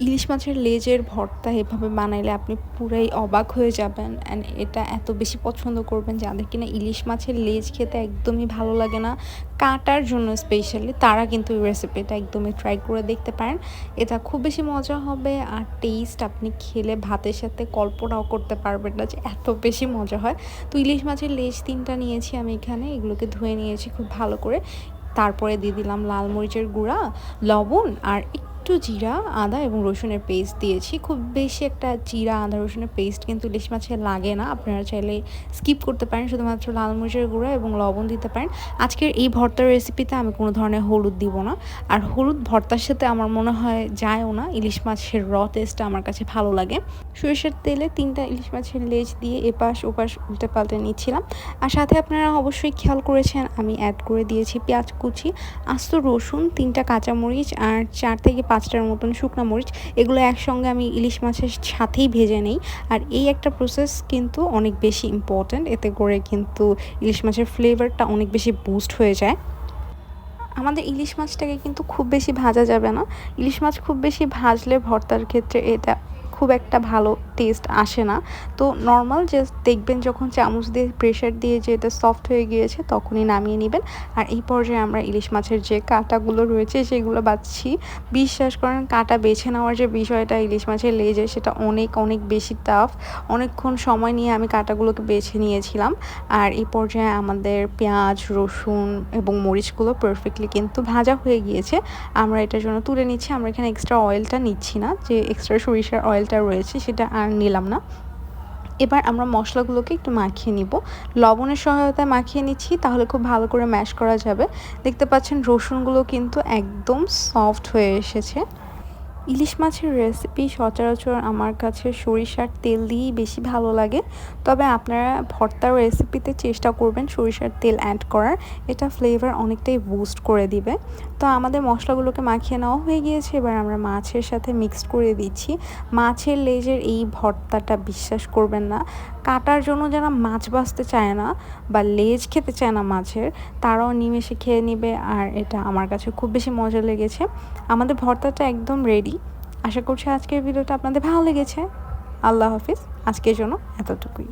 ইলিশ মাছের লেজের ভর্তা এভাবে বানাইলে আপনি পুরাই অবাক হয়ে যাবেন অ্যান্ড এটা এত বেশি পছন্দ করবেন যাদের কিনা ইলিশ মাছের লেজ খেতে একদমই ভালো লাগে না, কাটার জন্য স্পেশালি, তারা কিন্তু এই রেসিপিটা একদমই ট্রাই করে দেখতে পারেন। এটা খুব বেশি মজা হবে আর টেস্ট আপনি খেলে ভাতের সাথে কল্পনাও করতে পারবেন না যে এত বেশি মজা হয়। তো ইলিশ মাছের লেজ 3টা নিয়েছি আমি এখানে, এগুলোকে ধুয়ে নিয়েছি খুব ভালো করে। তারপরে দিয়ে দিলাম লাল মরিচের গুঁড়া, লবণ আর একটু জিরা, আদা এবং রসুনের পেস্ট দিয়েছি। খুব বেশি একটা জিরা, আদা, রসুনের পেস্ট কিন্তু ইলিশ মাছে লাগে না, আপনারা চাইলে স্কিপ করতে পারেন, শুধুমাত্র লাল মরিচের গুঁড়া এবং লবণ দিতে পারেন। আজকের এই ভর্তার রেসিপিতে আমি কোনো ধরনের হলুদ দিব না, আর হলুদ ভর্তার সাথে আমার মনে হয় যায়ও না, ইলিশ মাছের টেস্টটা আমার কাছে ভালো লাগে। সরিষার তেলে 3টা ইলিশ মাছের লেজ দিয়ে এপাশ ওপাশ উল্টে পাল্টে নিচ্ছিলাম। আর সাথে আপনারা অবশ্যই খেয়াল করেছেন আমি অ্যাড করে দিয়েছি পেঁয়াজ কুচি, আস্ত রসুন, 3টা কাঁচামরিচ আর 4 থেকে 5টার মতন শুকনো মরিচ। এগুলো একসঙ্গে আমি ইলিশ মাছের সাথেই ভেজে নেই। আর এই একটা প্রসেস কিন্তু অনেক বেশি ইম্পর্ট্যান্ট, এতে করে কিন্তু ইলিশ মাছের ফ্লেভারটা অনেক বেশি বুস্ট হয়ে যায়। আমাদের ইলিশ মাছটাকে কিন্তু খুব বেশি ভাজা যাবে না, ইলিশ মাছ খুব বেশি ভাজলে ভর্তার ক্ষেত্রে এটা খুব একটা ভালো টেস্ট আসে না। তো নর্মাল জাস্ট দেখবেন যখন চামচ দিয়ে প্রেশার দিয়ে যে এটা সফট হয়ে গিয়েছে তখনই নামিয়ে নেবেন। আর এই পর্যায়ে আমরা ইলিশ মাছের যে কাঁটাগুলো রয়েছে সেগুলো বাছছি। বিশ্বাস করেন কাঁটা বেছে নেওয়ার যে বিষয়টা ইলিশ মাছের লেজে, সেটা অনেক অনেক বেশি টাফ। অনেকক্ষণ সময় নিয়ে আমি কাঁটাগুলোকে বেছে নিয়েছিলাম। আর এই পর্যায়ে আমাদের পেঁয়াজ, রসুন এবং মরিচগুলো পারফেক্টলি কিন্তু ভাজা হয়ে গিয়েছে। আমরা এটার জন্য তুলে নিচ্ছি। আমরা এখানে এক্সট্রা অয়েলটা নিচ্ছি না, যে এক্সট্রা সরিষার অয়েলটা রয়েছে সেটা আর নিলাম না। এবার আমরা মশলাগুলোকে একটু মাখিয়ে নিব, লবণের সহায়তায় মাখিয়ে নিচ্ছি, তাহলে খুব ভালো করে ম্যাশ করা যাবে। দেখতে পাচ্ছেন রসুনগুলো কিন্তু একদম সফট হয়ে এসেছে। ইলিশ মাছের রেসিপি সচরাচর আমার কাছে সরিষার তেল দিয়েই বেশি ভালো লাগে, তবে আপনারা ভর্তার রেসিপিতে চেষ্টা করবেন সরিষার তেল অ্যাড করার, এটা ফ্লেভার অনেকটাই বুস্ট করে দিবে। তো আমাদের মশলাগুলোকে মাখিয়ে নেওয়া হয়ে গিয়েছে, এবার আমরা মাছের সাথে মিক্সড করে দিচ্ছি। মাছের লেজের এই ভর্তাটা বিশ্বাস করবেন না, কাটার জন্য যারা মাছ বাছতে চায় না বা লেজ খেতে চায় না মাছের, তারাও নিমেষে খেয়ে নেবে। আর এটা আমার কাছে খুব বেশি মজা লেগেছে। আমাদের ভর্তাটা একদম রেডি। আশা করছি আজকের ভিডিওটা আপনাদের ভালো লেগেছে। আল্লাহ হাফিজ, আজকের জন্য এতটুকুই।